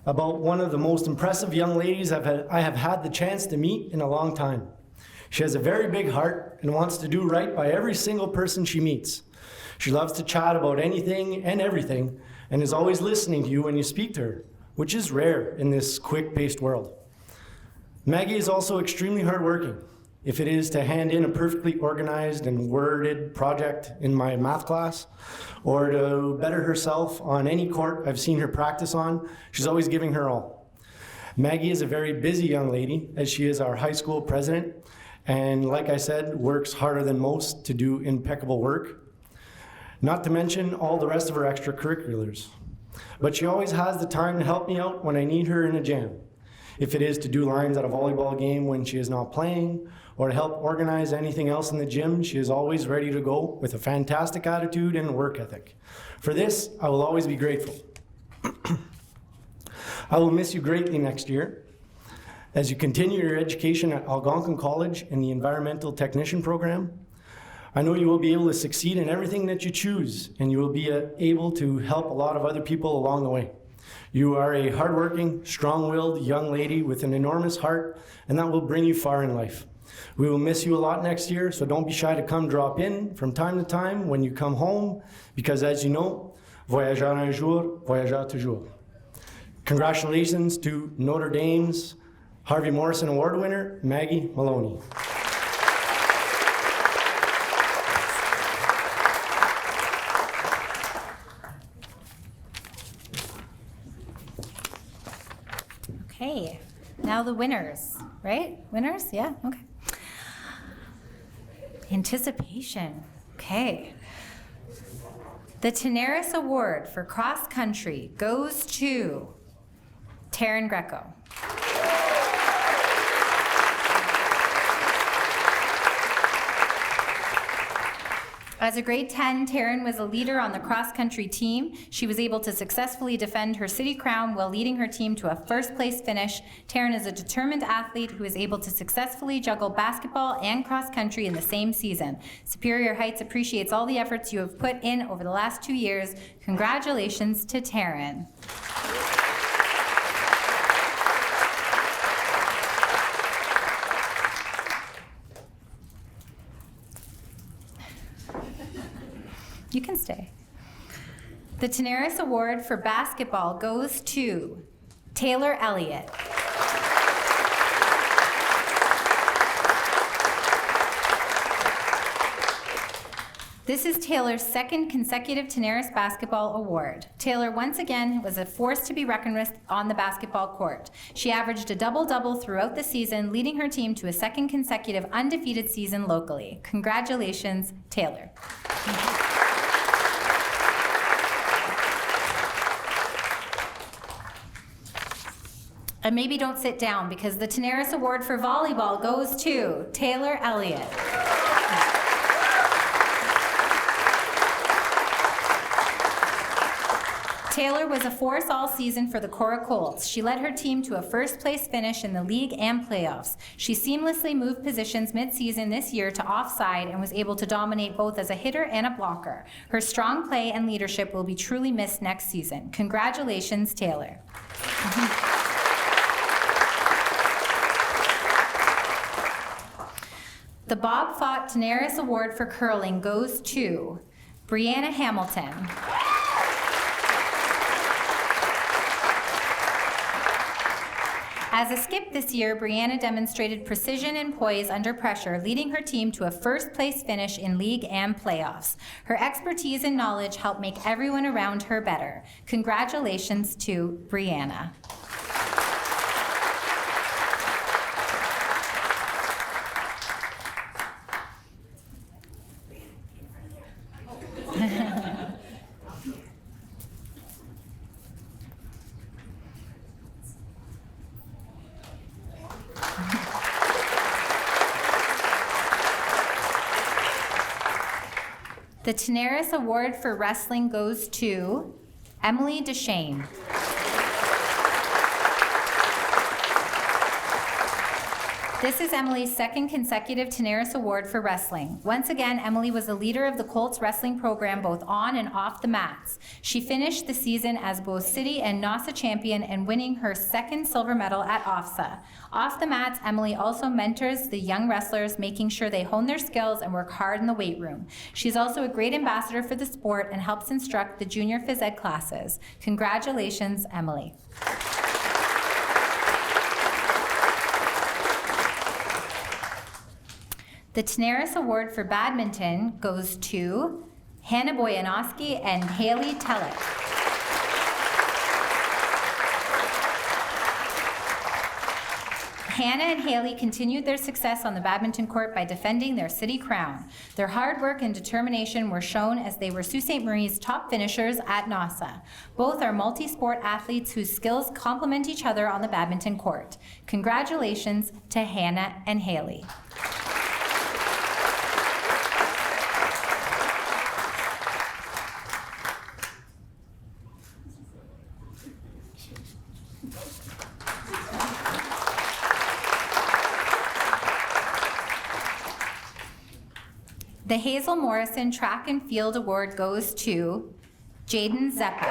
about one of the most impressive young ladies I have had the chance to meet in a long time. She has a very big heart and wants to do right by every single person she meets. She loves to chat about anything and everything and is always listening to you when you speak to her, which is rare in this quick-paced world. Maggie is also extremely hardworking. If it is to hand in a perfectly organized and worded project in my math class, or to better herself on any court I've seen her practice on, she's always giving her all. Maggie is a very busy young lady, as she is our high school president, and like I said, works harder than most to do impeccable work. Not to mention all the rest of her extracurriculars. But she always has the time to help me out when I need her in a jam. If it is to do lines at a volleyball game when she is not playing, or to help organize anything else in the gym, she is always ready to go with a fantastic attitude and work ethic. For this, I will always be grateful. I will miss you greatly next year. As you continue your education at Algonquin College in the Environmental Technician program, I know you will be able to succeed in everything that you choose, and you will be able to help a lot of other people along the way. You are a hardworking, strong-willed young lady with an enormous heart, and that will bring you far in life. We will miss you a lot next year, so don't be shy to come drop in from time to time when you come home, because as you know, voyager un jour, voyageur toujours. Congratulations to Notre Dame's Harvey Morrison Award winner, Maggie Maloney. Okay, now the winners, right? Winners, yeah, okay. Anticipation, okay. The Tenaris Award for Cross Country goes to Taryn Greco. As a grade 10, Taryn was a leader on the cross-country team. She was able to successfully defend her city crown while leading her team to a first-place finish. Taryn is a determined athlete who is able to successfully juggle basketball and cross-country in the same season. Superior Heights appreciates all the efforts you have put in over the last 2 years. Congratulations to Taryn. You can stay. The Tenaris Award for Basketball goes to Taylor Elliott. This is Taylor's second consecutive Tenaris Basketball Award. Taylor once again was a force to be reckoned with on the basketball court. She averaged a double-double throughout the season, leading her team to a second consecutive undefeated season locally. Congratulations, Taylor. And maybe don't sit down because the Tenaris Award for Volleyball goes to Taylor Elliott. Taylor was a force all season for the Cora Colts. She led her team to a first-place finish in the league and playoffs. She seamlessly moved positions mid-season this year to offside and was able to dominate both as a hitter and a blocker. Her strong play and leadership will be truly missed next season. Congratulations, Taylor. The Bob Fott Tenaris Award for Curling goes to Brianna Hamilton. As a skip this year, Brianna demonstrated precision and poise under pressure, leading her team to a first-place finish in league and playoffs. Her expertise and knowledge helped make everyone around her better. Congratulations to Brianna. The Tenaris Award for Wrestling goes to Emily Deshane. This is Emily's second consecutive Tenaris Award for Wrestling. Once again, Emily was the leader of the Colts wrestling program both on and off the mats. She finished the season as both city and NASA champion and winning her second silver medal at OFSA. Off the mats, Emily also mentors the young wrestlers, making sure they hone their skills and work hard in the weight room. She's also a great ambassador for the sport and helps instruct the junior phys ed classes. Congratulations, Emily. The Tenaris Award for Badminton goes to Hannah Boyanowski and Haley Tellett. Hannah and Haley continued their success on the badminton court by defending their city crown. Their hard work and determination were shown as they were Sault Ste. Marie's top finishers at NASA. Both are multi-sport athletes whose skills complement each other on the badminton court. Congratulations to Hannah and Haley. The Hazel Morrison Track and Field Award goes to Jaden Zeppa.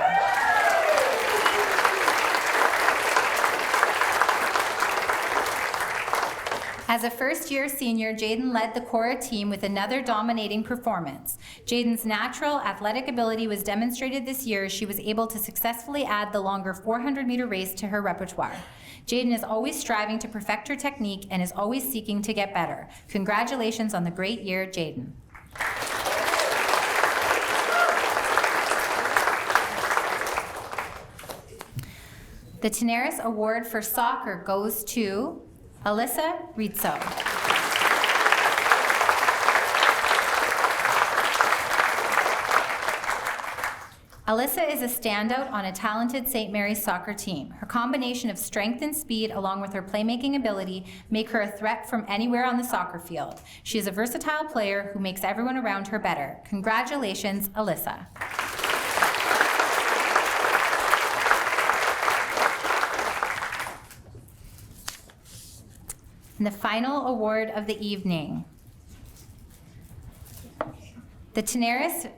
As a first-year senior, Jaden led the Cora team with another dominating performance. Jaden's natural athletic ability was demonstrated this year as she was able to successfully add the longer 400-meter race to her repertoire. Jaden is always striving to perfect her technique and is always seeking to get better. Congratulations on the great year, Jaden. The Tenaris Award for Soccer goes to Alyssa Rizzo. Alyssa is a standout on a talented St. Mary's soccer team. Her combination of strength and speed, along with her playmaking ability, make her a threat from anywhere on the soccer field. She is a versatile player who makes everyone around her better. Congratulations, Alyssa. And the final award of the evening. The Tenaris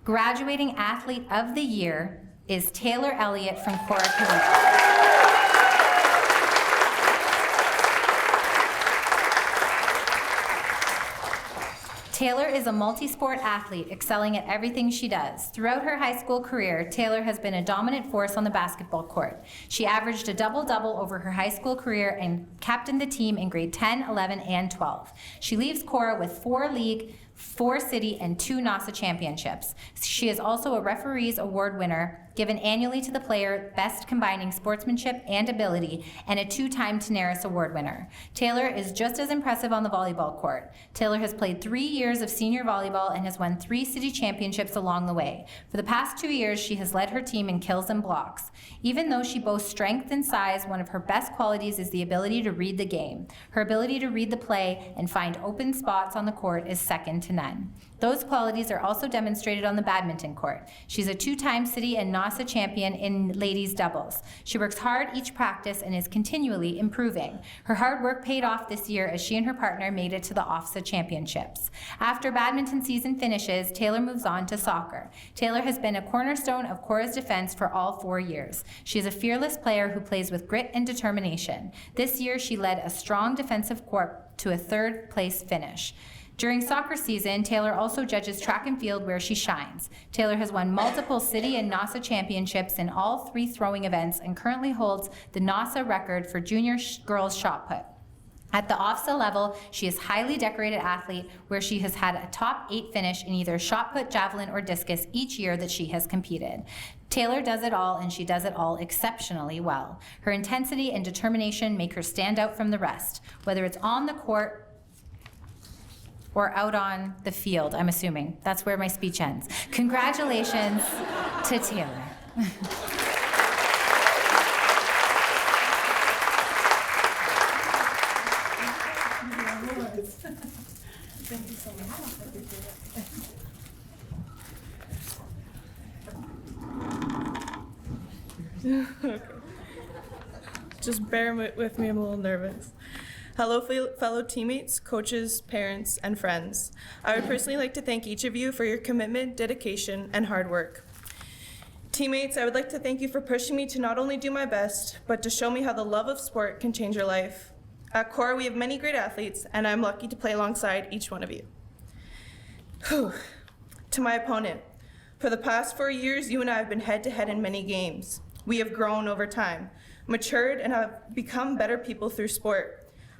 Graduating Athlete of the Year is Taylor Elliott from Cora Collegiate. Taylor is a multi-sport athlete, excelling at everything she does. Throughout her high school career, Taylor has been a dominant force on the basketball court. She averaged a double-double over her high school career and captained the team in grade 10, 11, and 12. She leaves Cora with 4 league, 4 city, and 2 NASA championships. She is also a referee's award winner, given annually to the player best combining sportsmanship and ability, and a 2-time Tenaris Award winner. Taylor is just as impressive on the volleyball court. Taylor has played 3 years of senior volleyball and has won 3 city championships along the way. For the past 2 years, she has led her team in kills and blocks. Even though she boasts strength and size, one of her best qualities is the ability to read the game. Her ability to read the play and find open spots on the court is second to none. Those qualities are also demonstrated on the badminton court. She's a 2-time city and NASA champion in ladies doubles. She works hard each practice and is continually improving. Her hard work paid off this year as she and her partner made it to the OFSA championships. After badminton season finishes, Taylor moves on to soccer. Taylor has been a cornerstone of Cora's defense for all 4 years. She is a fearless player who plays with grit and determination. This year, she led a strong defensive corps to a 3rd place finish. During soccer season, Taylor also judges track and field where she shines. Taylor has won multiple city and NASA championships in all 3 throwing events and currently holds the NASA record for junior girls shot put. At the OFSA level, she is a highly decorated athlete where she has had a top 8 finish in either shot put, javelin, or discus each year that she has competed. Taylor does it all, and she does it all exceptionally well. Her intensity and determination make her stand out from the rest, whether it's on the court or out on the field, I'm assuming. That's where my speech ends. Congratulations to Taylor. Just bear with me, I'm a little nervous. Hello, fellow teammates, coaches, parents, and friends. I would personally like to thank each of you for your commitment, dedication, and hard work. Teammates, I would like to thank you for pushing me to not only do my best, but to show me how the love of sport can change your life. At Cora, we have many great athletes, and I'm lucky to play alongside each one of you. Whew. To my opponent, for the past 4 years, you and I have been head-to-head in many games. We have grown over time, matured, and have become better people through sport.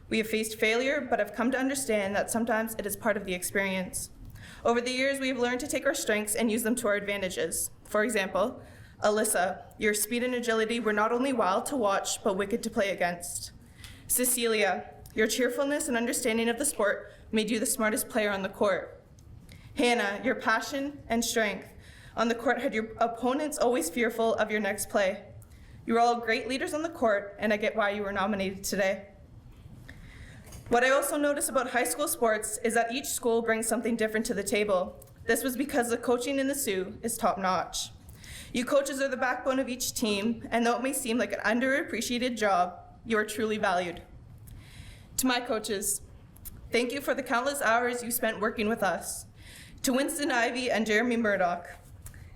We have faced failure, but have come to understand that sometimes it is part of the experience. Over the years, we have learned to take our strengths and use them to our advantages. For example, Alyssa, your speed and agility were not only wild to watch, but wicked to play against. Cecilia, your cheerfulness and understanding of the sport made you the smartest player on the court. Hannah, your passion and strength on the court had your opponents always fearful of your next play. You are all great leaders on the court, and I get why you were nominated today. What I also notice about high school sports is that each school brings something different to the table. This was because the coaching in the Sioux is top-notch. You coaches are the backbone of each team, and though it may seem like an underappreciated job, you are truly valued. To my coaches, thank you for the countless hours you spent working with us. To Winston Ivey and Jeremy Murdoch,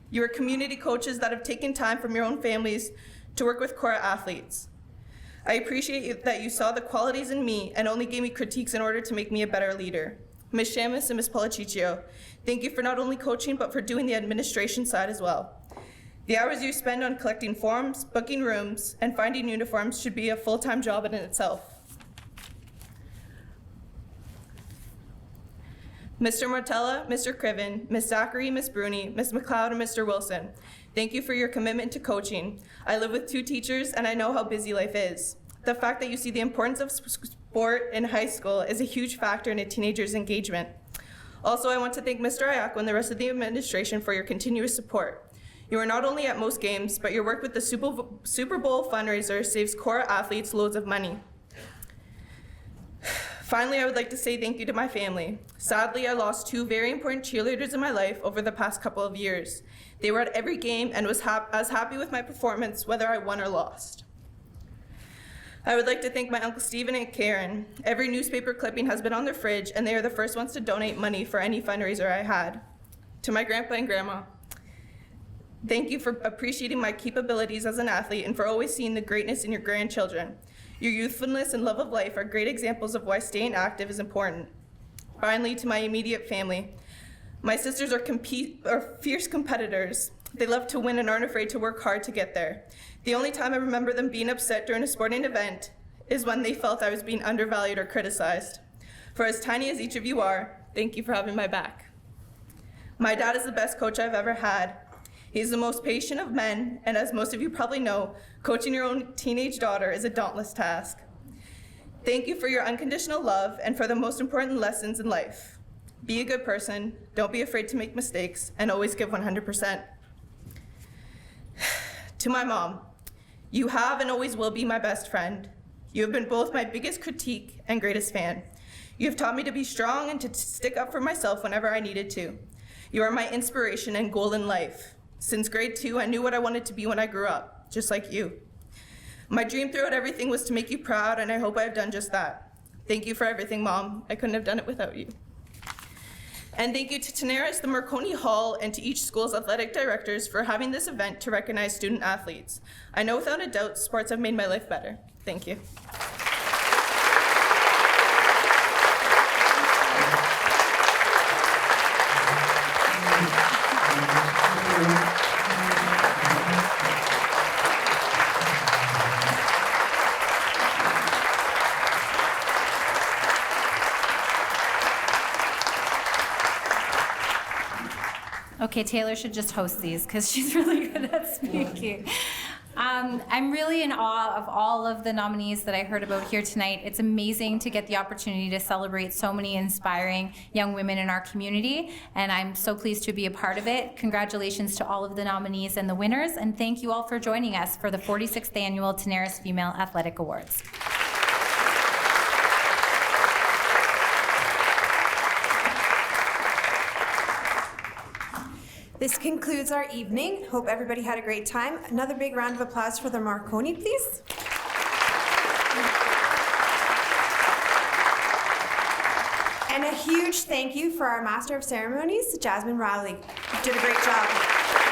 you are community coaches that have taken time from your own families to work with Cora athletes. I appreciate that you saw the qualities in me and only gave me critiques in order to make me a better leader. Ms. Shamus and Ms. Polachiccio, thank you for not only coaching, but for doing the administration side as well. The hours you spend on collecting forms, booking rooms, and finding uniforms should be a full-time job in itself. Mr. Martella, Mr. Criven, Ms. Zachary, Ms. Bruni, Ms. McLeod, and Mr. Wilson, thank you for your commitment to coaching. I live with 2 teachers, and I know how busy life is. The fact that you see the importance of sport in high school is a huge factor in a teenager's engagement. Also, I want to thank Mr. Ayako and the rest of the administration for your continuous support. You are not only at most games, but your work with the Super Bowl fundraiser saves Cora athletes loads of money. Finally, I would like to say thank you to my family. Sadly, I lost 2 very important cheerleaders in my life over the past couple of years. They were at every game and was as happy with my performance whether I won or lost. I would like to thank my Uncle Stephen and Karen. Every newspaper clipping has been on their fridge, and they are the first ones to donate money for any fundraiser I had. To my grandpa and grandma, thank you for appreciating my capabilities as an athlete and for always seeing the greatness in your grandchildren. Your youthfulness and love of life are great examples of why staying active is important. Finally, to my immediate family, my sisters are fierce competitors. They love to win and aren't afraid to work hard to get there. The only time I remember them being upset during a sporting event is when they felt I was being undervalued or criticized. For as tiny as each of you are, thank you for having my back. My dad is the best coach I've ever had. He's the most patient of men, and as most of you probably know, coaching your own teenage daughter is a dauntless task. Thank you for your unconditional love and for the most important lessons in life. Be a good person, don't be afraid to make mistakes, and always give 100%. To my mom, you have and always will be my best friend. You have been both my biggest critique and greatest fan. You have taught me to be strong and to stick up for myself whenever I needed to. You are my inspiration and goal in life. Since grade 2, I knew what I wanted to be when I grew up, just like you. My dream throughout everything was to make you proud, and I hope I have done just that. Thank you for everything, Mom. I couldn't have done it without you. And thank you to Tenaris, the Marconi Hall, and to each school's athletic directors for having this event to recognize student athletes. I know without a doubt, sports have made my life better. Thank you. Okay, Taylor should just host these because she's really good at speaking. I'm really in awe of all of the nominees that I heard about here tonight. It's amazing to get the opportunity to celebrate so many inspiring young women in our community, and I'm so pleased to be a part of it. Congratulations to all of the nominees and the winners, and thank you all for joining us for the 46th Annual Tenaris Female Athletic Awards. This concludes our evening. Hope everybody had a great time. Another big round of applause for the Marconi, please. And a huge thank you for our Master of Ceremonies, Jasmine Rowley. You did a great job.